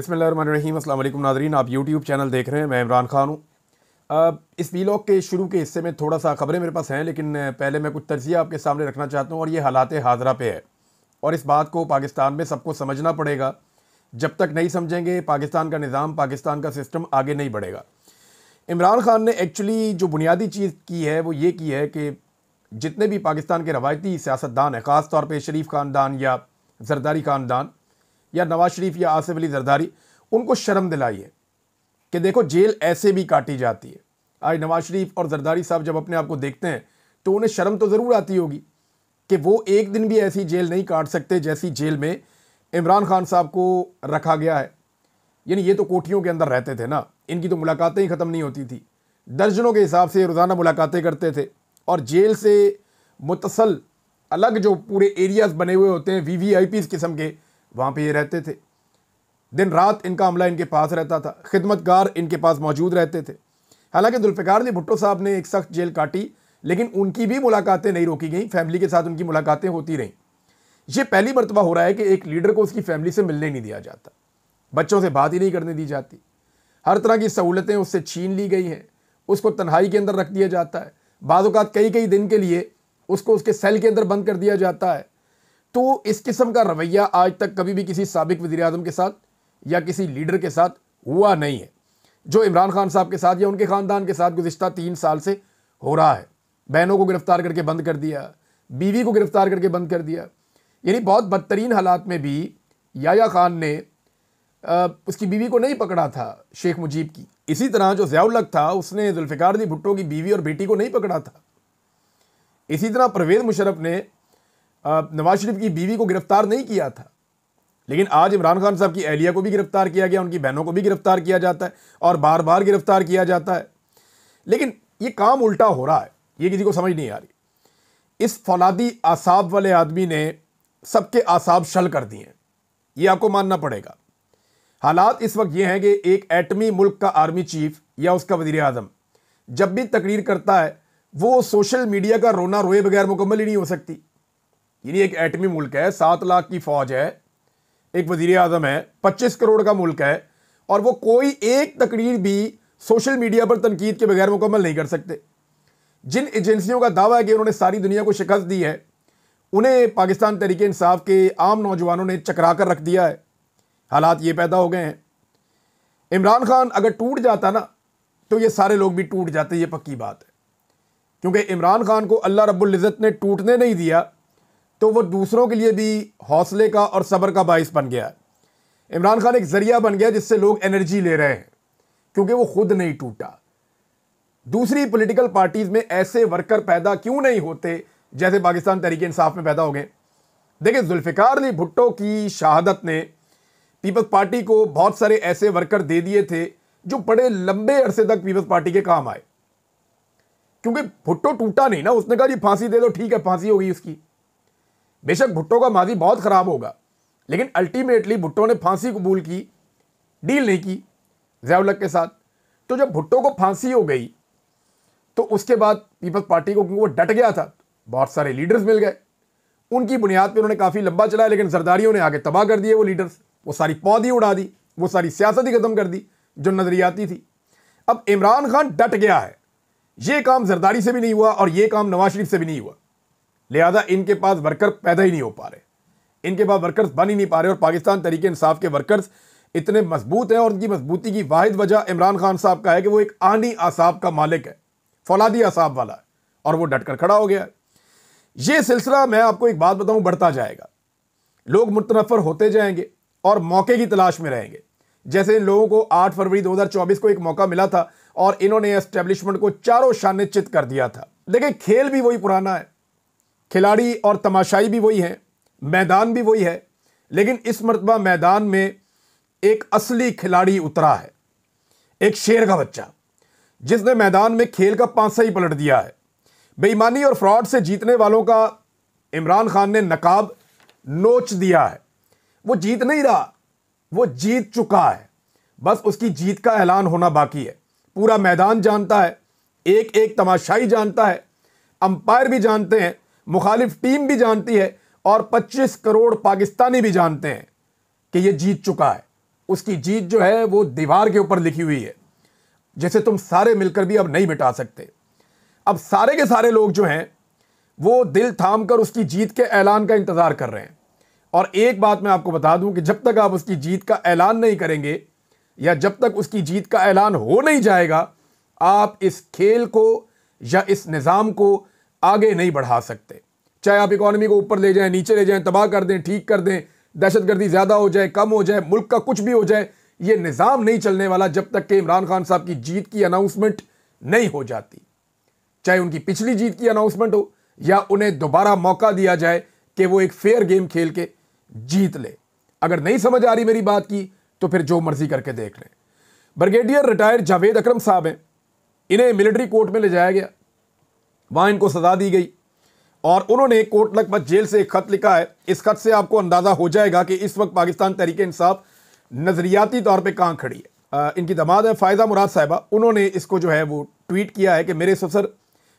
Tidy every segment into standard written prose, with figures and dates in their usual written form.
बिस्मिल्लाहिर्रहमानिर्रहीम। अस्सलाम वालेकुम नाज़रीन, आप यूट्यूब चैनल देख रहे हैं। मैं इमरान खान हूँ। इस वीलॉग के शुरू के हिस्से में थोड़ा सा ख़बरें मेरे पास हैं, लेकिन पहले मैं कुछ तज्ज़िया आपके सामने रखना चाहता हूँ और ये हालात हाज़रा पे है और इस बात को पाकिस्तान में सबको समझना पड़ेगा। जब तक नहीं समझेंगे पाकिस्तान का निज़ाम, पाकिस्तान का सिस्टम आगे नहीं बढ़ेगा। इमरान खान ने एक्चुअली जो बुनियादी चीज़ की है वो ये की है कि जितने भी पाकिस्तान के रवायती सियासतदान हैं, ख़ास तौर पे शरीफ ख़ानदान या जरदारी ख़ानदान या नवाज शरीफ या आसिफ अली जरदारी, उनको शर्म दिलाई है कि देखो जेल ऐसे भी काटी जाती है। आज नवाज शरीफ और जरदारी साहब जब अपने आप को देखते हैं तो उन्हें शर्म तो ज़रूर आती होगी कि वो एक दिन भी ऐसी जेल नहीं काट सकते जैसी जेल में इमरान खान साहब को रखा गया है। यानी ये तो कोठियों के अंदर रहते थे ना, इनकी तो मुलाकातें ही ख़त्म नहीं होती थी। दर्जनों के हिसाब से रोज़ाना मुलाकातें करते थे और जेल से मुतसल अलग जो पूरे एरियाज़ बने हुए होते हैं VVIPs किस्म के, वहाँ पे ये रहते थे। दिन रात इनका अमला इनके पास रहता था, खिदमतगार इनके पास मौजूद रहते थे। हालांकि जुल्फ़िकार अली भुट्टो साहब ने एक सख्त जेल काटी, लेकिन उनकी भी मुलाकातें नहीं रोकी गई, फैमिली के साथ उनकी मुलाकातें होती रहीं। ये पहली मरतबा हो रहा है कि एक लीडर को उसकी फैमिली से मिलने नहीं दिया जाता, बच्चों से बात ही नहीं करने दी जाती, हर तरह की सहूलतें उससे छीन ली गई हैं, उसको तन्हाई के अंदर रख दिया जाता है, बाज़ औक़ात कई कई दिन के लिए उसको उसके सेल के अंदर बंद कर दिया जाता है। तो इस किस्म का रवैया आज तक कभी भी किसी साबिक वज़ीर-ए-आज़म के साथ या किसी लीडर के साथ हुआ नहीं है, जो इमरान खान साहब के साथ या उनके ख़ानदान के साथ गुज़िश्ता 3 साल से हो रहा है। बहनों को गिरफ़्तार करके बंद कर दिया, बीवी को गिरफ़्तार करके बंद कर दिया। यानी बहुत बदतरीन हालात में भी याया खान ने उसकी बीवी को नहीं पकड़ा था, शेख मुजीब की। इसी तरह जो ज़िया उल हक़ था उसने जुल्फ़िकार अली भुट्टो की बीवी और बेटी को नहीं पकड़ा था। इसी तरह परवेज़ मुशर्रफ ने नवाज शरीफ की बीवी को गिरफ्तार नहीं किया था, लेकिन आज इमरान खान साहब की अहलिया को भी गिरफ्तार किया गया, उनकी बहनों को भी गिरफ्तार किया जाता है और बार बार गिरफ्तार किया जाता है। लेकिन ये काम उल्टा हो रहा है, ये किसी को समझ नहीं आ रही। इस फौलादी आसाब वाले आदमी ने सबके आसाब शल कर दिए हैं, ये आपको मानना पड़ेगा। हालात इस वक्त ये हैं कि एक एटमी मुल्क का आर्मी चीफ या उसका वज़ीर आज़म जब भी तकरीर करता है वो सोशल मीडिया का रोना रोए बगैर मुकम्मल ही नहीं हो सकती। यानी एक एटमी मुल्क है, 7 लाख की फौज है, एक वज़ीर आज़म है, 25 करोड़ का मुल्क है और वो कोई एक तकरीर भी सोशल मीडिया पर तनकीद के बगैर मुकम्मल नहीं कर सकते। जिन एजेंसियों का दावा है कि उन्होंने सारी दुनिया को शिकस्त दी है, उन्हें पाकिस्तान तहरीक-ए-इंसाफ के आम नौजवानों ने चकरा कर रख दिया है। हालात ये पैदा हो गए हैं। इमरान खान अगर टूट जाता ना तो ये सारे लोग भी टूट जाते, ये पक्की बात है। क्योंकि इमरान खान को अल्लाह रब्बुल इज़्ज़त ने टूटने नहीं दिया तो वो दूसरों के लिए भी हौसले का और सब्र का बाइस बन गया है। इमरान खान एक ज़रिया बन गया जिससे लोग एनर्जी ले रहे हैं, क्योंकि वो खुद नहीं टूटा। दूसरी पॉलिटिकल पार्टीज़ में ऐसे वर्कर पैदा क्यों नहीं होते जैसे पाकिस्तान तहरीक इंसाफ में पैदा हो गए। देखिए, जुल्फ़िकार अली भुट्टो की शहादत ने पीपल्स पार्टी को बहुत सारे ऐसे वर्कर दे दिए थे जो बड़े लंबे अरसे तक पीपल्स पार्टी के काम आए, क्योंकि भुट्टो टूटा नहीं ना। उसने कहा जी फांसी दे दो, ठीक है, फांसी हो गई उसकी। बेशक भुट्टो का माजी बहुत ख़राब होगा, लेकिन अल्टीमेटली भुट्टो ने फांसी कबूल की, डील नहीं की ज़िया उल हक़ के साथ। तो जब भुट्टो को फांसी हो गई तो उसके बाद पीपल्स पार्टी को, क्योंकि वो डट गया था, बहुत सारे लीडर्स मिल गए, उनकी बुनियाद पर उन्होंने काफ़ी लंबा चलाया। लेकिन जरदारियों ने आगे तबाह कर दिए वो लीडर्स, वो सारी पौधी उड़ा दी, वो सारी सियासत ही ख़त्म कर दी जो नज़रियाती थी। अब इमरान खान डट गया है, ये काम जरदारी से भी नहीं हुआ और ये काम नवाज शरीफ से भी नहीं हुआ, लिहाजा इनके पास वर्कर पैदा ही नहीं हो पा रहे, इनके पास वर्कर्स बन ही नहीं पा रहे। और पाकिस्तान तहरीक इंसाफ के वर्कर्स इतने मजबूत हैं और उनकी मजबूती की वाहिद वजह इमरान खान साहब का है कि वो एक आनी आसाब का मालिक है, फौलादी आसाब वाला है, और वो डट कर खड़ा हो गया है। ये सिलसिला, मैं आपको एक बात बताऊं, बढ़ता जाएगा। लोग मुतनफ़र होते जाएंगे और मौके की तलाश में रहेंगे। जैसे इन लोगों को 8 फरवरी 2024 को एक मौका मिला था और इन्होंने एस्टेब्लिशमेंट को चारों शाने चित कर दिया था। देखिए, खेल भी वही पुराना है, खिलाड़ी और तमाशाई भी वही हैं, मैदान भी वही है, लेकिन इस मरतबा मैदान में एक असली खिलाड़ी उतरा है, एक शेर का बच्चा, जिसने मैदान में खेल का पांसा ही पलट दिया है। बेईमानी और फ्रॉड से जीतने वालों का इमरान खान ने नकाब नोच दिया है। वो जीत नहीं रहा, वो जीत चुका है, बस उसकी जीत का ऐलान होना बाकी है। पूरा मैदान जानता है, एक एक तमाशाई जानता है, अंपायर भी जानते हैं, मुखालिफ टीम भी जानती है और 25 करोड़ पाकिस्तानी भी जानते हैं कि ये जीत चुका है। उसकी जीत जो है वो दीवार के ऊपर लिखी हुई है, जैसे तुम सारे मिलकर भी अब नहीं मिटा सकते। अब सारे के सारे लोग जो हैं वो दिल थाम कर उसकी जीत के ऐलान का इंतजार कर रहे हैं। और एक बात मैं आपको बता दूं कि जब तक आप उसकी जीत का ऐलान नहीं करेंगे या जब तक उसकी जीत का ऐलान हो नहीं जाएगा, आप इस खेल को या इस निज़ाम को आगे नहीं बढ़ा सकते। चाहे आप इकोनॉमी को ऊपर ले जाएं, नीचे ले जाएं, तबाह कर दें, ठीक कर दें, दहशतगर्दी ज़्यादा हो जाए, कम हो जाए, मुल्क का कुछ भी हो जाए, ये निज़ाम नहीं चलने वाला जब तक कि इमरान खान साहब की जीत की अनाउंसमेंट नहीं हो जाती। चाहे उनकी पिछली जीत की अनाउंसमेंट हो या उन्हें दोबारा मौका दिया जाए कि वो एक फेयर गेम खेल के जीत ले। अगर नहीं समझ आ रही मेरी बात की तो फिर जो मर्जी करके देख लें। ब्रिगेडियर रिटायर जावेद अकरम साहब हैं, इन्हें मिलिट्री कोर्ट में ले जाया गया, वहां इनको सजा दी गई और उन्होंने कोट लखपत जेल से एक खत लिखा है। इस खत से आपको अंदाजा हो जाएगा कि इस वक्त पाकिस्तान तहरीक इंसाफ नजरियाती तौर पे कहां खड़ी है। इनकी दामाद है फायदा मुराद साहिबा, उन्होंने इसको जो है वो ट्वीट किया है कि मेरे ससुर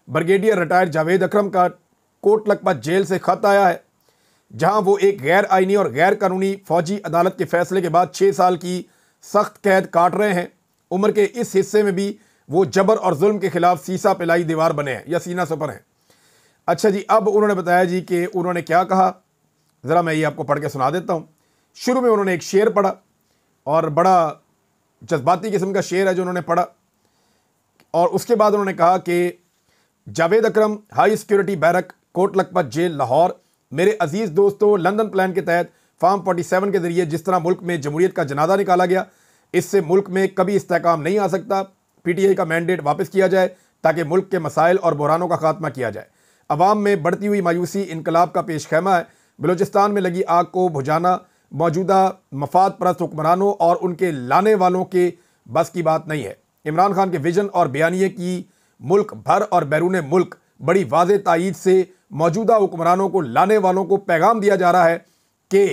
ब्रिगेडियर रिटायर जावेद अकरम का कोट लखपत जेल से खत आया है, जहां वो एक गैर आइनी और गैर कानूनी फौजी अदालत के फैसले के बाद 6 साल की सख्त कैद काट रहे हैं। उम्र के इस हिस्से में भी वो जबर और जुल्म के खिलाफ सीसा पिलाई दीवार बने हैं या सीना सपर हैं। अच्छा जी, अब उन्होंने बताया जी कि उन्होंने क्या कहा, ज़रा मैं ये आपको पढ़ के सुना देता हूँ। शुरू में उन्होंने एक शेर पढ़ा और बड़ा जज्बाती किस्म का शेर है जो उन्होंने पढ़ा, और उसके बाद उन्होंने कहा कि Javed Akram, high security barrack, Kot Lakhpat jail, Lahore. मेरे अजीज़ दोस्तों, लंदन प्लान के तहत फार्म 47 के जरिए जिस तरह मुल्क में जमहूरियत का जनाजा निकाला गया, इससे मुल्क में कभी इस्तेहकाम नहीं आ सकता। PTI का मैंडेट वापस किया जाए ताकि मुल्क के मसाइल और बहरानों का खात्मा किया जाए। अवाम में बढ़ती हुई मायूसी इनकलाब का पेश खैमा है। बलूचिस्तान में लगी आग को बुझाना मौजूदा मफाद परस्त हुक्मरानों और उनके लाने वालों के बस की बात नहीं है। इमरान खान के विजन और बयानिए की मुल्क भर और बैरून मुल्क बड़ी वाज़ेह तायीद से मौजूदा हुक्मरानों को लाने वालों को पैगाम दिया जा रहा है कि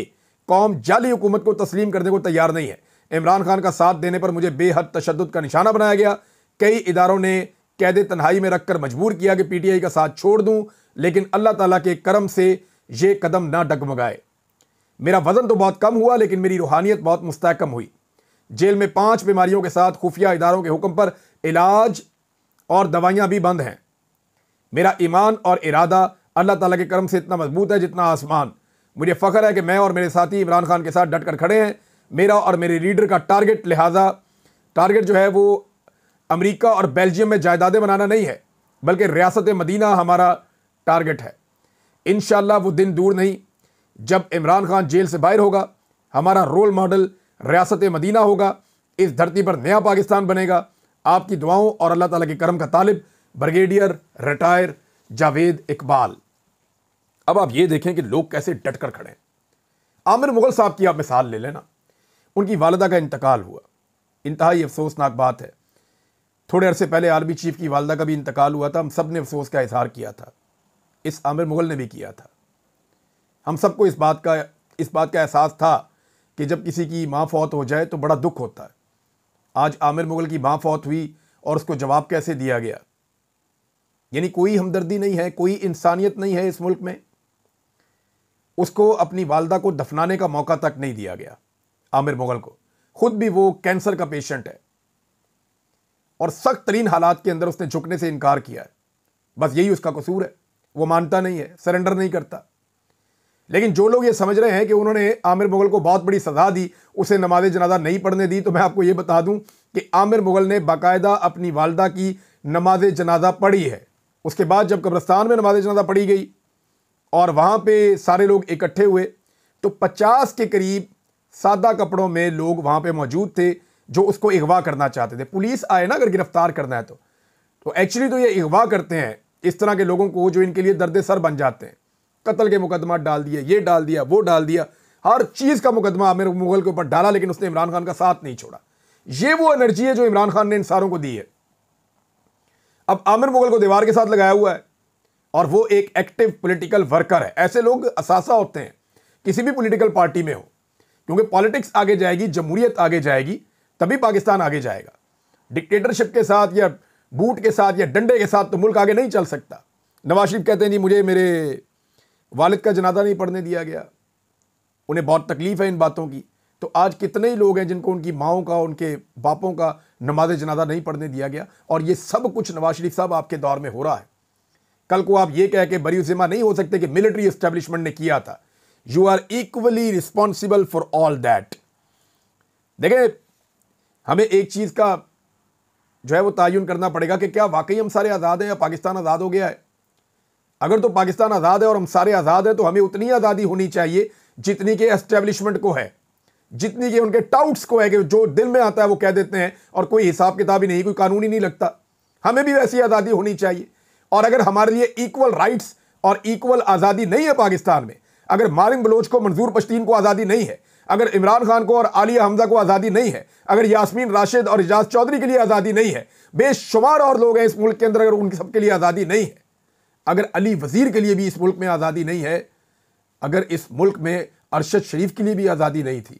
कौम जाली हुकूमत को तस्लीम करने को तैयार नहीं है। इमरान खान का साथ देने पर मुझे बेहद तशद्दुद का निशाना बनाया गया। कई इदारों ने कैद तन्हाई में रखकर मजबूर किया कि PTI का साथ छोड़ दूं, लेकिन अल्लाह ताला के करम से ये कदम ना डगमगाए। मेरा वजन तो बहुत कम हुआ लेकिन मेरी रूहानियत बहुत मुस्तहकम हुई। जेल में 5 बीमारियों के साथ खुफिया इदारों के हुक्म पर इलाज और दवाइयाँ भी बंद हैं। मेरा ईमान और इरादा अल्लाह ताला के करम से इतना मजबूत है जितना आसमान। मुझे फ़ख्र है कि मैं और मेरे साथी इमरान खान के साथ डट कर खड़े हैं। मेरा और मेरे लीडर का टारगेट जो है वो अमेरिका और बेल्जियम में जायदादें बनाना नहीं है, बल्कि रियासत मदीना हमारा टारगेट है। इंशाअल्लाह वो दिन दूर नहीं जब इमरान खान जेल से बाहर होगा, हमारा रोल मॉडल रियासत मदीना होगा। इस धरती पर नया पाकिस्तान बनेगा। आपकी दुआओं और अल्लाह ताला के करम का तालिब, ब्रिगेडियर रिटायर जावेद इकबाल। अब आप ये देखें कि लोग कैसे डट कर खड़े हैं। आमिर मुगल साहब की आप मिसाल ले लेना, उनकी वालिदा का इंतकाल हुआ, इंतहाई अफसोसनाक बात है। थोड़े अरसे पहले आर्मी चीफ की वालिदा का भी इंतकाल हुआ था। हम सब ने अफसोस का इजहार किया था, इस आमिर मुगल ने भी किया था। हम सबको इस बात का एहसास था कि जब किसी की माँ फौत हो जाए तो बड़ा दुख होता है। आज आमिर मुगल की माँ फौत हुई और उसको जवाब कैसे दिया गया, यानी कोई हमदर्दी नहीं है, कोई इंसानियत नहीं है इस मुल्क में। उसको अपनी वालिदा को दफनाने का मौका तक नहीं दिया गया। आमिर मुगल को खुद भी वो कैंसर का पेशेंट है और सख्त तरीन हालात के अंदर उसने झुकने से इनकार किया है। बस यही उसका कसूर है, वो मानता नहीं है, सरेंडर नहीं करता। लेकिन जो लोग ये समझ रहे हैं कि उन्होंने आमिर मुगल को बहुत बड़ी सजा दी, उसे नमाज जनाजा नहीं पढ़ने दी, तो मैं आपको ये बता दूं कि आमिर मुगल ने बाकायदा अपनी वालिदा की नमाज जनाजा पढ़ी है। उसके बाद जब कब्रिस्तान में नमाज जनाजा पढ़ी गई और वहाँ पे सारे लोग इकट्ठे हुए तो 50 के करीब सादा कपड़ों में लोग वहाँ पे मौजूद थे जो उसको अगवा करना चाहते थे। पुलिस आए ना अगर गिरफ्तार करना है तो एक्चुअली तो ये अगवा करते हैं इस तरह के लोगों को जो इनके लिए दर्द सर बन जाते हैं। कत्ल के मुकदमा डाल दिए, ये डाल दिया, वो डाल दिया, हर चीज़ का मुकदमा आमिर मुगल के ऊपर डाला, लेकिन उसने इमरान खान का साथ नहीं छोड़ा। ये वो एनर्जी है जो इमरान खान ने इन सारों को दी है। अब आमिर मुगल को दीवार के साथ लगाया हुआ है और वो एक एक्टिव पॉलिटिकल वर्कर है। ऐसे लोग असासा होते हैं किसी भी पॉलिटिकल पार्टी में हो, क्योंकि पॉलिटिक्स आगे जाएगी, जमहूरियत आगे जाएगी, तभी पाकिस्तान आगे जाएगा। डिक्टेटरशिप के साथ या बूट के साथ या डंडे के साथ तो मुल्क आगे नहीं चल सकता। नवाज शरीफ कहते हैं जी मुझे मेरे वालिद का जनाजा नहीं पढ़ने दिया गया, उन्हें बहुत तकलीफ है इन बातों की। तो आज कितने ही लोग हैं जिनको उनकी माओं का, उनके बापों का नमाज जनाजा नहीं पढ़ने दिया गया। और ये सब कुछ नवाज शरीफ साहब आपके दौर में हो रहा है। कल को आप ये कह के बरी जिम्मा नहीं हो सकते कि मिलिट्री एस्टेब्लिशमेंट ने किया था। You are equally responsible for all that. देखिए, हमें एक चीज का जो है वो तयन करना पड़ेगा कि क्या वाकई हम सारे आज़ाद हैं या पाकिस्तान आज़ाद हो गया है। अगर तो पाकिस्तान आज़ाद है और हम सारे आज़ाद हैं तो हमें उतनी आज़ादी होनी चाहिए जितनी के एस्टेब्लिशमेंट को है, जितनी के उनके टाउट्स को है कि जो दिल में आता है वो कह देते हैं और कोई हिसाब किताब ही नहीं, कोई कानून ही नहीं लगता। हमें भी वैसी आज़ादी होनी चाहिए। और अगर हमारे लिए इक्वल राइट्स और इक्वल आज़ादी नहीं है पाकिस्तान में, अगर मारिंग बलोच को, मंजूर पश्तीन को आज़ादी नहीं है, अगर इमरान खान को और आलिया हमजा को आज़ादी नहीं है, अगर यास्मीन राशिद और इजाज चौधरी के लिए आज़ादी नहीं है, बेशुमार और लोग हैं इस मुल्क के अंदर, अगर उनके सबके लिए आज़ादी नहीं है, अगर अली वजीर के लिए भी इस मुल्क में आज़ादी नहीं है, अगर इस मुल्क में अरशद शरीफ के लिए भी आज़ादी नहीं थी,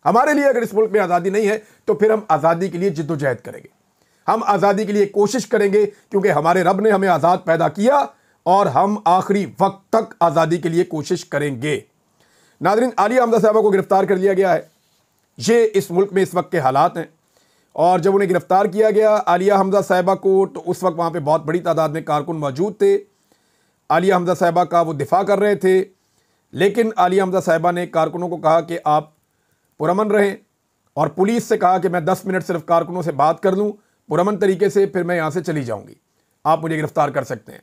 हमारे लिए अगर इस मुल्क में आज़ादी नहीं है, तो फिर हम आज़ादी के लिए जिद्दोजहद करेंगे, हम आज़ादी के लिए कोशिश करेंगे, क्योंकि हमारे रब ने हमें आज़ाद पैदा किया और हम आखिरी वक्त तक आज़ादी के लिए कोशिश करेंगे। नाज़रीन, आलिया हमजा साहबा को गिरफ्तार कर लिया गया है। ये इस मुल्क में इस वक्त के हालात हैं। और जब उन्हें गिरफ्तार किया गया आलिया हमजा साहबा को, तो उस वक्त वहाँ पे बहुत बड़ी तादाद में कारकुन मौजूद थे। आलिया हमजा साहबा का वो दिफा कर रहे थे, लेकिन आलिया हमजा साहबा ने कारकुनों को कहा कि आप पुरअमन रहें, और पुलिस से कहा कि मैं 10 मिनट सिर्फ कारकुनों से बात कर लूँ पुरअमन तरीके से, फिर मैं यहाँ से चली जाऊँगी, आप मुझे गिरफ्तार कर सकते हैं।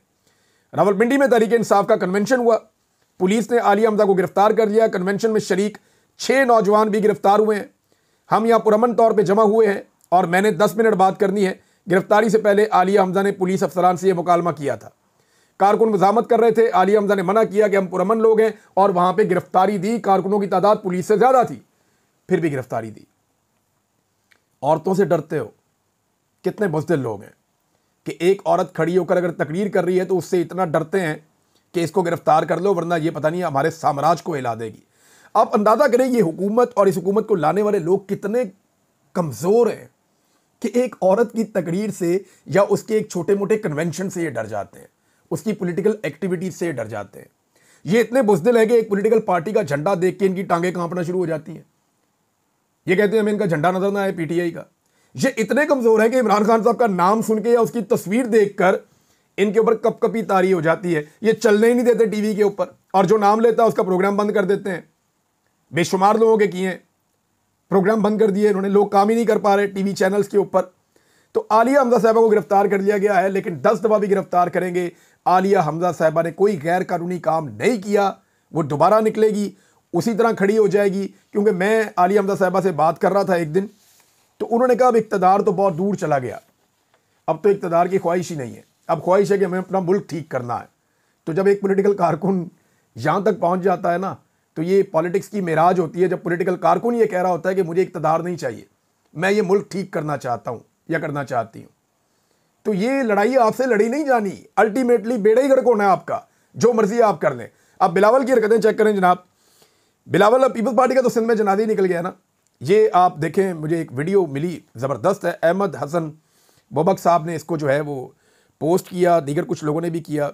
रावलपिंडी में तहरीक इंसाफ का कन्वेंशन हुआ, पुलिस ने आलिया हमजा को गिरफ्तार कर लिया। कन्वेंशन में शरीक 6 नौजवान भी गिरफ्तार हुए हैं। हम यहाँ पुरअमन तौर पे जमा हुए हैं और मैंने 10 मिनट बात करनी है। गिरफ्तारी से पहले आलिया हमजा ने पुलिस अफसरान से यह मुकालमा किया था। कारकुन मज़ामत कर रहे थे, आलिया हमजा ने मना किया कि हम पुरअमन लोग हैं, और वहाँ पे गिरफ्तारी दी। कारकुनों की तादाद पुलिस से ज़्यादा थी, फिर भी गिरफ्तारी दी। औरतों से डरते हो, कितने बुज़दिल लोग हैं कि एक औरत खड़ी होकर अगर तकरीर कर रही है तो उससे इतना डरते हैं कि इसको गिरफ्तार कर लो, वरना ये पता नहीं हमारे साम्राज्य को हिला देगी। आप अंदाज़ा करें ये हुकूमत और इस हुकूमत को लाने वाले लोग कितने कमज़ोर हैं कि एक औरत की तकरीर से या उसके एक छोटे मोटे कन्वेंशन से ये डर जाते हैं, उसकी पॉलिटिकल एक्टिविटीज से डर जाते हैं। ये इतने बुज़दिल है कि एक पॉलिटिकल पार्टी का झंडा देख के इनकी टांगें कांपना शुरू हो जाती हैं। ये कहते हैं हमें इनका झंडा नजर ना आए पीटीआई का। ये इतने कमज़ोर है कि इमरान खान साहब का नाम सुन के या उसकी तस्वीर देखकर इनके ऊपर कपकपी तारी हो जाती है। ये चलने ही नहीं देते टीवी के ऊपर, और जो नाम लेता है उसका प्रोग्राम बंद कर देते हैं। बेशुमार लोगों के किए प्रोग्राम बंद कर दिए इन्होंने, लोग काम ही नहीं कर पा रहे टीवी चैनल्स के ऊपर। तो आलिया हमजा साहबा को गिरफ्तार कर लिया गया है, लेकिन 10 दफा भी गिरफ्तार करेंगे, आलिया हमजा साहबा ने कोई गैर कानूनी काम नहीं किया। वो दोबारा निकलेगी, उसी तरह खड़ी हो जाएगी। क्योंकि मैं आलिया हमजा साहबा से बात कर रहा था एक दिन, तो उन्होंने कहा अब इक़्तिदार तो बहुत दूर चला गया, अब तो इक़्तिदार की ख्वाहिश ही नहीं है, अब ख्वाहिश है कि हमें अपना मुल्क ठीक करना है। तो जब एक पॉलिटिकल कारकुन यहाँ तक पहुँच जाता है ना, तो ये पॉलिटिक्स की मेराज होती है। जब पॉलिटिकल कारकुन ये कह रहा होता है कि मुझे इक़्तिदार नहीं चाहिए, मैं ये मुल्क ठीक करना चाहता हूँ या करना चाहती हूँ, तो ये लड़ाई आपसे लड़ी नहीं जानी। अल्टीमेटली बेड़ा ही गर्क होना है आपका, जो मर्जी आप कर लें। आप बिलावल की हरकतें चेक करें जनाब। बिलावल पीपल्स पार्टी का तो सिंध में जनाजा ही निकल गया ना। ये आप देखें, मुझे एक वीडियो मिली, ज़बरदस्त है। अहमद हसन बोबक साहब ने इसको जो है वो पोस्ट किया, दीगर कुछ लोगों ने भी किया।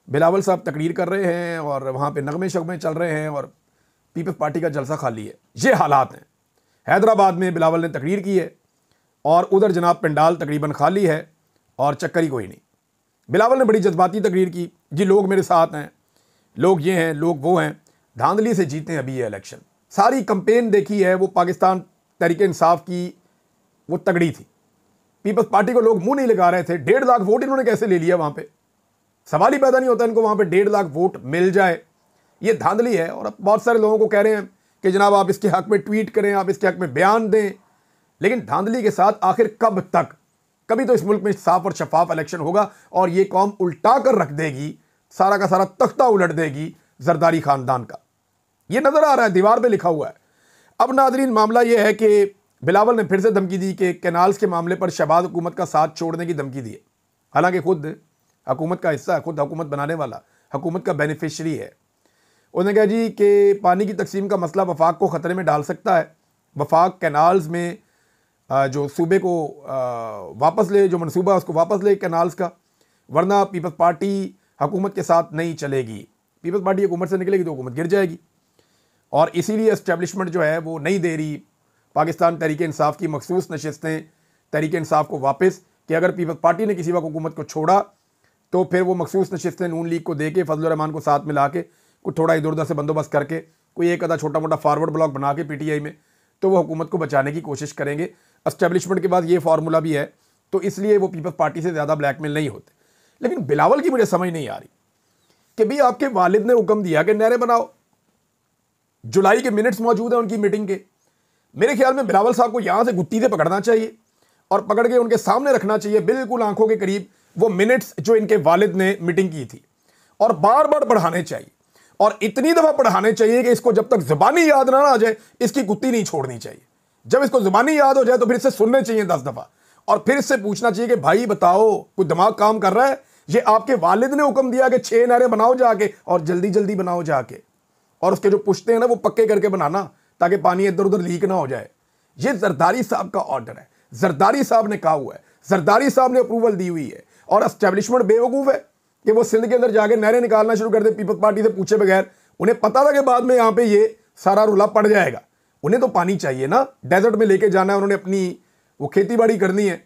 बिलावल साहब तकरीर कर रहे हैं और वहाँ पे नगमे शगमे चल रहे हैं और पीपल्स पार्टी का जलसा खाली है। ये हालात हैं। हैदराबाद में बिलावल ने तकरीर की है और उधर जनाब पंडाल तकरीबन खाली है और चक्कर ही कोई नहीं। बिलावल ने बड़ी जज्बाती तकरीर की, जी लोग मेरे साथ हैं, लोग ये हैं, लोग वो हैं, धांधली से जीते हैं अभी ये इलेक्शन। सारी कंपेन देखी है वो पाकिस्तान तहरीक इंसाफ की, वो तगड़ी थी। पीपल्स पार्टी को लोग मुंह नहीं लगा रहे थे। 1.5 लाख वोट इन्होंने कैसे ले लिया वहाँ पे, सवाल ही पैदा नहीं होता इनको वहाँ पे 1.5 लाख वोट मिल जाए। ये धांधली है। और अब बहुत सारे लोगों को कह रहे हैं कि जनाब आप इसके हक में ट्वीट करें, आप इसके हक में बयान दें, लेकिन धांधली के साथ आखिर कब तक? कभी तो इस मुल्क में साफ और शफाफ इलेक्शन होगा और ये कौम उल्टा कर रख देगी, सारा का सारा तख्ता उलट देगी जरदारी खानदान का। ये नजर आ रहा है, दीवार पे लिखा हुआ है। अब नाजरीन, मामला यह है कि बिलावल ने फिर से धमकी दी कि कैनाल्स के मामले पर शहबाज हुकूमत का साथ छोड़ने की धमकी दी है। हालांकि खुद हुकूमत का हिस्सा है, खुद हुकूमत बनाने वाला, हुकूमत का बेनिफिशरी है। उन्होंने कहा जी कि पानी की तकसीम का मसला वफाक को ख़तरे में डाल सकता है। वफाक कैनाल्स में जो सूबे को वापस ले, जो मनसूबा उसको वापस ले कैनाल्स का, वरना पीपल्स पार्टी हुकूमत के साथ नहीं चलेगी। पीपल्स पार्टी हुकूमत से निकलेगी तो हुकूमत गिर जाएगी। और इसीलिए इस्टेब्लिशमेंट जो है वो नहीं दे रही पाकिस्तान तहरीक इंसाफ की मखसूस नशिस्तें तहरीक इंसाफ को वापस, कि अगर पीपल्स पार्टी ने किसी वक्त हुकूमत को छोड़ा तो फिर वो मखसूस नशिस्तें नून लीग को दे के फजल रहमान को साथ मिला के कुछ थोड़ा इधर उधर से बंदोबस्त करके कोई एक आधा छोटा मोटा फॉरवर्ड ब्लॉक बना के पीटीआई में, तो वो हुकूमत को बचाने की कोशिश करेंगे। एस्टेब्लिशमेंट के बाद ये फार्मूला भी है, तो इसलिए वो पीपल्स पार्टी से ज़्यादा ब्लैकमेल नहीं होते। लेकिन बिलावल की मुझे समझ नहीं आ रही कि भाई आपके वालिद ने हुक्म दिया कि नहरें बनाओ, जुलाई के मिनट्स मौजूद हैं उनकी मीटिंग के। मेरे ख्याल में बिलावल साहब को यहां से गुत्ती से पकड़ना चाहिए और पकड़ के उनके सामने रखना चाहिए बिल्कुल आंखों के करीब वो मिनट्स जो इनके वालिद ने मीटिंग की थी, और बार बार पढ़ाने चाहिए, और इतनी दफा पढ़ाने चाहिए कि इसको जब तक जुबानी याद ना आ जाए इसकी गुत्ती नहीं छोड़नी चाहिए। जब इसको जुबानी याद हो जाए तो फिर इससे सुनने चाहिए 10 दफा, और फिर इससे पूछना चाहिए कि भाई बताओ कोई दिमाग काम कर रहा है? ये आपके वालिद ने हुक्म दिया कि 6 नहरें बनाओ जाके, और जल्दी जल्दी बनाओ जाके, और उसके जो पुश्ते हैं ना वो पक्के करके बनाना ताकि पानी इधर उधर लीक ना हो जाए। ये जरदारी साहब का ऑर्डर है, जरदारी साहब ने कहा हुआ है, जरदारी साहब ने अप्रूवल दी हुई है। और एस्टेब्लिशमेंट बेवकूफ़ है कि वो सिंध के अंदर जाके नहरें निकालना शुरू कर दे पीपल्स पार्टी से पूछे बगैर। उन्हें पता था कि बाद में यहाँ पे ये सारा रुला पड़ जाएगा। उन्हें तो पानी चाहिए ना, डेजर्ट में लेके जाना है, उन्होंने अपनी वो खेती बाड़ी करनी है,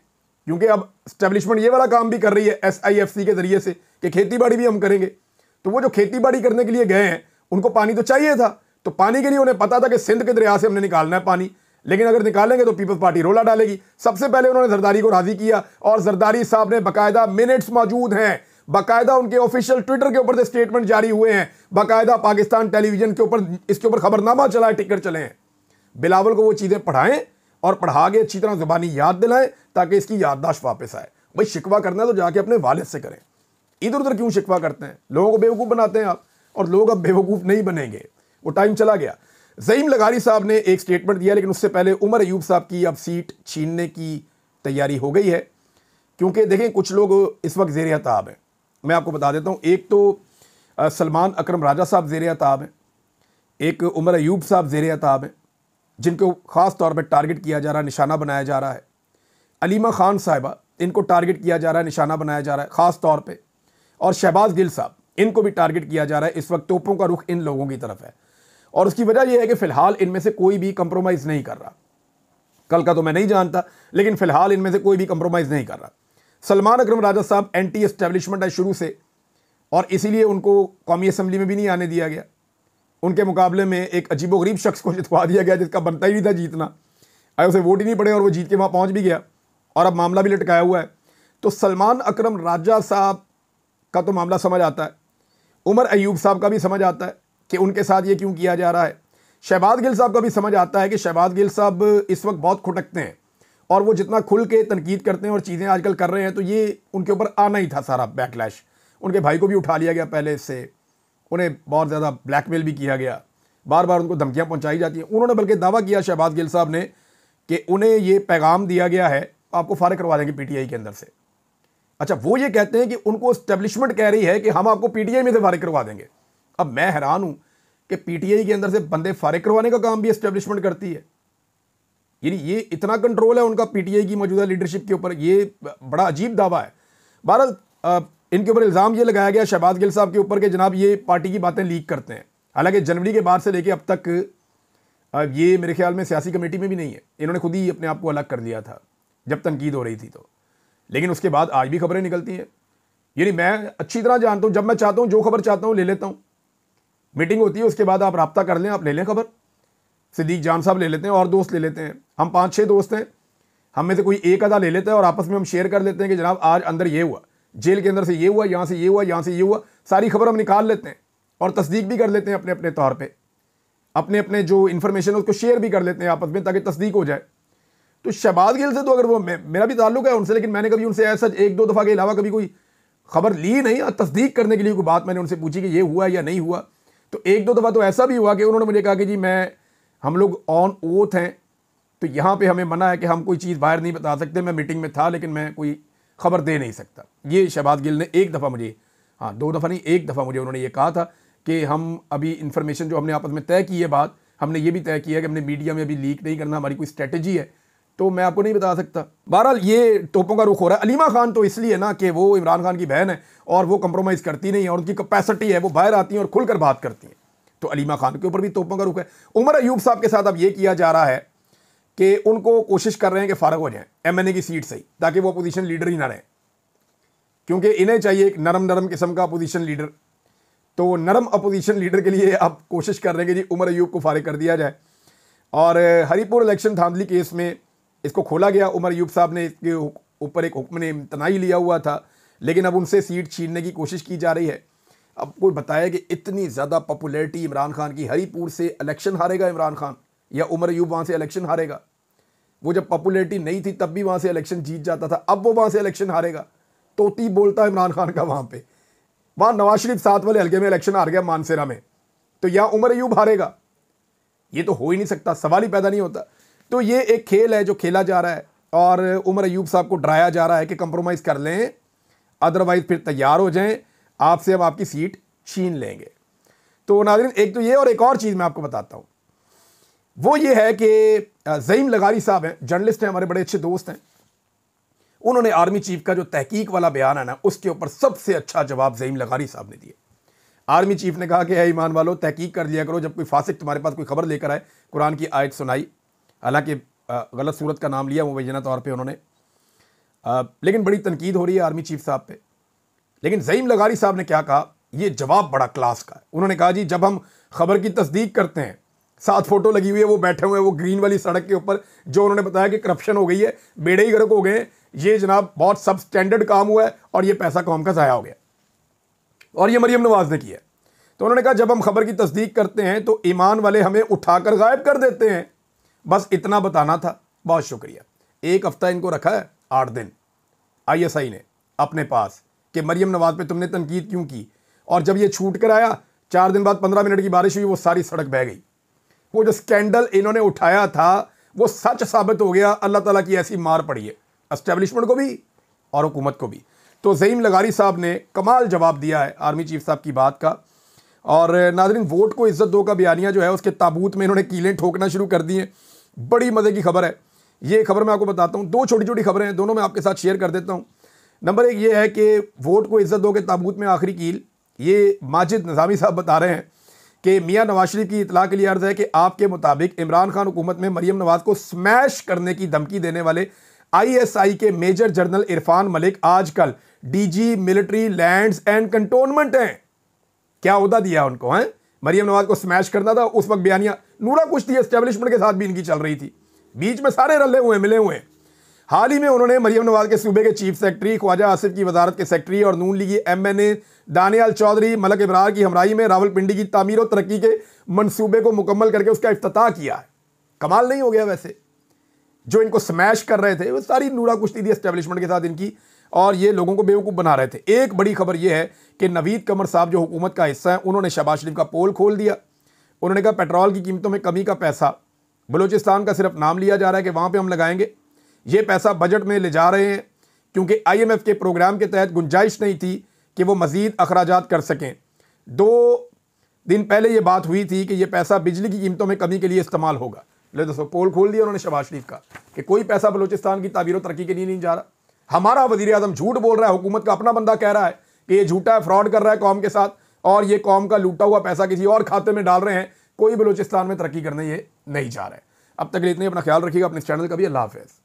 क्योंकि अब एस्टेब्लिशमेंट ये वाला काम भी कर रही है SIFC के जरिए से कि खेती बाड़ी भी हम करेंगे। तो वो जो खेती बाड़ी करने के लिए गए हैं उनको पानी तो चाहिए था, तो पानी के लिए उन्हें पता था कि सिंध के दरिया से हमने निकालना है पानी, लेकिन अगर निकालेंगे तो पीपल्स पार्टी रोला डालेगी। सबसे पहले उन्होंने जरदारी को राजी किया, और जरदारी साहब ने बाकायदा मिनट्स मौजूद हैं, बाकायदा उनके ऑफिशियल ट्विटर के ऊपर से स्टेटमेंट जारी हुए हैं, बाकायदा पाकिस्तान टेलीविजन के ऊपर इसके ऊपर खबरनामा चला है, टिकर चले हैं। बिलावल को वो चीज़ें पढ़ाएं और पढ़ा के अच्छी तरह ज़बानी याद दिलाएं ताकि इसकी याददाश्त वापस आए। भाई शिकवा करना है तो जाके अपने वालिद से करें, इधर उधर क्यों शिकवा करते हैं? लोगों को बेवकूफ़ बनाते हैं आप, और लोग अब बेवकूफ़ नहीं बनेंगे, वो टाइम चला गया। ज़हीम लगारी साहब ने एक स्टेटमेंट दिया, लेकिन उससे पहले उमर अयूब साहब की अब सीट छीनने की तैयारी हो गई है, क्योंकि देखें कुछ लोग इस वक्त ज़ेर अताब हैं। मैं आपको बता देता हूँ, एक तो सलमान अकरम राजा साहब ज़ेर अताब हैं, एक उमर अयूब साहब ज़ेर अताब हैं, जिनको ख़ास तौर पर टारगेट किया जा रहा है, निशाना बनाया जा रहा है। अलीमा खान साहिबा, इनको टारगेट किया जा रहा है, निशाना बनाया जा रहा है ख़ास तौर पे, और शहबाज गिल साहब, इनको भी टारगेट किया जा रहा है। इस वक्त तोपों का रुख इन लोगों की तरफ है, और उसकी वजह यह है कि फ़िलहाल इनमें से कोई भी कंप्रोमाइज़ नहीं कर रहा। कल का तो मैं नहीं जानता, लेकिन फ़िलहाल इनमें से कोई भी कंप्रोमाइज़ नहीं कर रहा। सलमान अकरम राजा साहब एंटी एस्टेब्लिशमेंट है शुरू से, और इसीलिए उनको कौमी असम्बली में भी नहीं आने दिया गया। उनके मुकाबले में एक अजीबोगरीब शख्स को जितवा दिया गया जिसका बनता ही नहीं था जीतना, आए उसे वोट ही नहीं पड़े, और वो जीत के वहाँ पहुँच भी गया, और अब मामला भी लटकाया हुआ है। तो सलमान अकरम राजा साहब का तो मामला समझ आता है, उमर अयूब साहब का भी समझ आता है कि उनके साथ ये क्यों किया जा रहा है। शहबाज गिल साहब का भी समझ आता है कि शहबाज गिल साहब इस वक्त बहुत खुटकते हैं, और वो जितना खुल के तनकीद करते हैं और चीज़ें आजकल कर रहे हैं, तो ये उनके ऊपर आना ही था सारा बैकलैश। उनके भाई को भी उठा लिया गया पहले इससे, उन्हें बहुत ज़्यादा ब्लैकमेल भी किया गया, बार बार उनको धमकियाँ पहुँचाई जाती हैं। उन्होंने बल्कि दावा किया शहबाज गिल साहब ने कि उन्हें ये पैगाम दिया गया है आपको फारिग करवा देंगे पीटीआई के अंदर से। अच्छा, वो ये कहते हैं कि उनको एस्टेब्लिशमेंट कह रही है कि हम आपको पीटीआई में से फारिग करवा देंगे। अब मैं हैरान हूँ कि पीटीआई के अंदर से बंदे फारिग करवाने का काम भी एस्टेब्लिशमेंट करती है। यानी ये इतना कंट्रोल है उनका पीटीआई की मौजूदा लीडरशिप के ऊपर, ये बड़ा अजीब दावा है। बहरहाल इनके ऊपर इल्ज़ाम ये लगाया गया शहबाज गिल साहब के ऊपर कि जनाब ये पार्टी की बातें लीक करते हैं। हालांकि जनवरी के बाद से लेके अब तक ये मेरे ख्याल में सियासी कमेटी में भी नहीं है, इन्होंने खुद ही अपने आप को अलग कर दिया था जब तनकीद हो रही थी तो। लेकिन उसके बाद आज भी खबरें निकलती हैं। यानी मैं अच्छी तरह जानता हूँ, जब मैं चाहता हूँ जो खबर चाहता हूँ ले लेता हूँ। मीटिंग होती है, उसके बाद आप रब्ता कर लें, आप ले लें खबर। सिद्दीक जान साहब ले लेते हैं और दोस्त ले लेते हैं, हम 5-6 दोस्त हैं, हम में से कोई एक आधा ले लेता है और आपस में हम शेयर कर लेते हैं कि जनाब आज अंदर ये हुआ, जेल के अंदर से ये हुआ, यहाँ से ये हुआ, यहाँ से ये हुआ, सारी खबर हम निकाल लेते हैं और तस्दीक भी कर लेते हैं अपने अपने तौर पर, अपने अपने जो इन्फॉर्मेशन है उसको शेयर भी कर लेते हैं आपस में ताकि तस्दीक हो जाए। तो शहबाज गिल से तो अगर वो मेरा भी ताल्लुक है उनसे, लेकिन मैंने कभी उनसे ऐसा 1-2 दफ़ा के अलावा कभी कोई खबर ली नहीं। तस्दीक करने के लिए कोई बात मैंने उनसे पूछी कि ये हुआ या नहीं हुआ, तो 1-2 दफ़ा तो ऐसा भी हुआ कि उन्होंने मुझे कहा कि जी हम लोग ऑन ओथ हैं, तो यहाँ पे हमें मना है कि हम कोई चीज़ बाहर नहीं बता सकते, मैं मीटिंग में था लेकिन मैं कोई खबर दे नहीं सकता। ये शहबाज गिल ने 1 दफ़ा मुझे, 2 दफ़ा नहीं 1 दफ़ा मुझे उन्होंने ये कहा था कि हम अभी इन्फॉर्मेशन जो हमने आपस में तय की है बात, हमने ये भी तय किया है कि हमने मीडिया में अभी लीक नहीं करना, हमारी कोई स्ट्रेटजी है, तो मैं आपको नहीं बता सकता। बहरहाल ये तोपों का रुख हो रहा है। अलीमा खान तो इसलिए ना कि वो इमरान खान की बहन है और वो कंप्रोमाइज़ करती नहीं है और उनकी कैपेसिटी है, वो बाहर आती हैं और खुलकर बात करती हैं। तो अलीमा खान के ऊपर भी तोपों का रुख है। उमर अयूब साहब के साथ अब ये किया जा रहा है कि उनको कोशिश कर रहे हैं कि फारग हो जाएं एमएनए की सीट से ही, ताकि वो अपोजिशन लीडर ही ना रहे, क्योंकि इन्हें चाहिए एक नरम नरम किस्म का अपोजिशन लीडर। तो नरम अपोजिशन लीडर के लिए अब कोशिश कर रहे हैं कि जी उमर अयूब को फारिग कर दिया जाए। और हरीपुर इलेक्शन धांधली केस में इसको खोला गया। उमर अयूब साहब ने इसके ऊपर एक हुक्म ने इम्तनाई लिया हुआ था, लेकिन अब उनसे सीट छीनने की कोशिश की जा रही है। अब कोई बताया कि इतनी ज़्यादा पॉपुलैरिटी इमरान खान की, हरीपुर से इलेक्शन हारेगा इमरान खान या उमर अयूब वहाँ से इलेक्शन हारेगा? वो जब पॉपुलैरिटी नहीं थी तब भी वहाँ से इलेक्शन जीत जाता था, अब वो वहाँ से इलेक्शन हारेगा? तोती बोलता है इमरान खान का वहाँ पे। वहाँ नवाज शरीफ 7 वाले हल्के में इलेक्शन हार गया मानसेरा में, तो यहाँ उमर अयूब हारेगा? ये तो हो ही नहीं सकता, सवाल ही पैदा नहीं होता। तो ये एक खेल है जो खेला जा रहा है और उमर अयूब साहब को डराया जा रहा है कि कंप्रोमाइज़ कर लें, अदरवाइज फिर तैयार हो जाएं, आपसे हम आपकी सीट छीन लेंगे। तो नाज़रीन, एक तो ये, और एक और चीज़ मैं आपको बताता हूँ, वो ये है कि ज़ईम लगारी साहब हैं, जर्नलिस्ट हैं, हमारे बड़े अच्छे दोस्त हैं। उन्होंने आर्मी चीफ का जो तहकीक वाला बयान है ना, उसके ऊपर सबसे अच्छा जवाब ज़ईम लगारी साहब ने दिया। आर्मी चीफ ने कहा कि है ईमान वालों, तहकीक कर लिया करो, जब कोई फासिक तुम्हारे पास कोई खबर लेकर आए, कुरान की आयत सुनाई, हालांकि गलत सूरत का नाम लिया मुबैना तौर पे उन्होंने, लेकिन बड़ी तनकीद हो रही है आर्मी चीफ साहब पे। लेकिन ज़ईम लगारी साहब ने क्या कहा, ये जवाब बड़ा क्लास का है। उन्होंने कहा जी, जब हम खबर की तस्दीक करते हैं, साथ फोटो लगी हुई है, वो बैठे हुए हैं वो ग्रीन वाली सड़क के ऊपर, जो उन्होंने बताया कि करप्शन हो गई है, बेड़े ही गर्क हो गए, ये जनाब बहुत सब स्टैंडर्ड काम हुआ है और ये पैसा कौम का ज़ाया हो गया, और ये मरियम नवाज ने किया। तो उन्होंने कहा जब हम खबर की तस्दीक करते हैं तो ईमान वाले हमें उठाकर गायब कर देते हैं। बस इतना बताना था, बहुत शुक्रिया। 1 हफ्ता इनको रखा है, 8 दिन ISI ने अपने पास कि मरियम नवाज पे तुमने तनकीद क्यों की, और जब ये छूट कर आया 4 दिन बाद 15 मिनट की बारिश हुई, वो सारी सड़क बह गई। वो जो स्कैंडल इन्होंने उठाया था वो सच साबित हो गया। अल्लाह ताला की ऐसी मार पड़ी है एस्टेब्लिशमेंट को भी और हुकूमत को भी। तो ज़ईम लगारी साहब ने कमाल जवाब दिया है आर्मी चीफ साहब की बात का। और नाज़रीन, वोट को इज्जत दो का बयानिया जो है उसके ताबूत में इन्होंने कीलें ठोकना शुरू कर दी हैं। बड़ी मज़े की खबर है ये। खबर मैं आपको बताता हूँ, 2 छोटी छोटी खबरें हैं, दोनों मैं आपके साथ शेयर कर देता हूँ। नंबर 1 ये है कि वोट को इज्जत दो के ताबूत में आखिरी कील, ये माजिद निज़ामी साहब बता रहे हैं कि मियां नवाज शरीफ की इतला के लिए अर्ज़ है कि आपके मुताबिक इमरान खान हुकूमत में मरियम नवाज को स्मैश करने की धमकी देने वाले ISI के मेजर जनरल इरफान मलिक आजकल DG military lands and cantonment हैं। क्या ओहदा दिया उनको है? मरियम नवाज को स्मैश करना था। उस वक्त बयानिया नूरा कुश्ती एस्टेब्लिशमेंट के साथ भी इनकी चल रही थी, बीच में सारे रले हुए मिले हुए हैं। हाल ही में उन्होंने मरियम नवाज के सूबे के चीफ सेक्रेटरी, ख्वाजा आसिफ की वजारत के सेक्रेटरी और नून लीगी MNA दानियाल चौधरी, मलक इब्रार की हमराही में रावलपिंडी की तामीर और तरक्की के मंसूबे को मुकम्मल करके उसका इफ्तिताह किया है। कमाल नहीं हो गया? वैसे जो इनको स्मैश कर रहे थे वो सारी नूरा कुश्ती थी एस्टेब्लिशमेंट के साथ इनकी, और ये लोगों को बेवकूफ़ बना रहे थे। एक बड़ी खबर यह है कि नवीद कमर साहब जो हुकूमत का हिस्सा है, उन्होंने शहबाज शरीफ का पोल खोल दिया। उन्होंने कहा पेट्रोल की कीमतों में कमी का पैसा बलूचिस्तान का सिर्फ नाम लिया जा रहा है कि वहाँ पर हम लगाएंगे, ये पैसा बजट में ले जा रहे हैं क्योंकि IMF के प्रोग्राम के तहत गुंजाइश नहीं थी कि वो मज़ीद अखराजात कर सकें। 2 दिन पहले ये बात हुई थी कि ये पैसा बिजली की कीमतों में कमी के लिए इस्तेमाल होगा। ले दोस्तों, पोल खोल दिया उन्होंने शहबाज शरीफ का कि कोई पैसा बलूचिस्तान की ताबीर और तरक्की के लिए नहीं जा रहा। हमारा वज़ीर आज़म झूठ बोल रहा है, हुकूमत का अपना बंदा कह रहा है कि ये झूठा है, फ्रॉड कर रहा है कौम के साथ, और ये कौम का लूटा हुआ पैसा किसी और खाते में डाल रहे हैं। कोई बलूचिस्तान में तरक्की करने ये नहीं जा रहा है। अब तक इतने, अपना ख्याल रखिएगा, अपने चैनल का भी। अल्लाह हाफ़िज़।